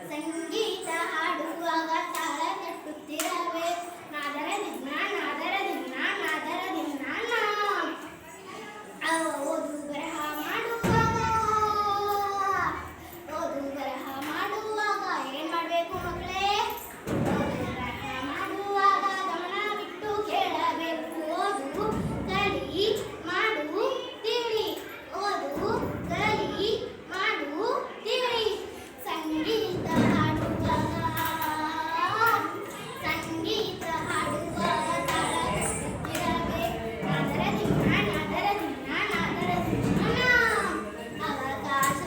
ಸಂಗೀತ ಹಾಡುವಾಗ ತಾಳ ತಟ್ಟುತ್ತಿರಬೇಕು. ನಾದರ ದಿನ ಓದು ಬರಹ ಮಾಡುವಾಗ ಏನ್ ಮಾಡ್ಬೇಕು ಮಕ್ಕಳೇ? ಓದು ಬರಹ ಮಾಡುವಾಗ ಗಮನ ಬಿಟ್ಟು ಕೇಳಬೇಕು. ಓದು ಕಲಿ ಮಾಡು ತಿಳಿ, ಓದು ಕಲಿ ಮಾಡು ತಿಳಿ. ಸಂಗೀತ ಹಾಡುವಾಗ ತಾಳ ತಟ್ಟುತ್ತಿರಬೇಕು. ನಾದರ ದಿನ ಅವಕಾಶ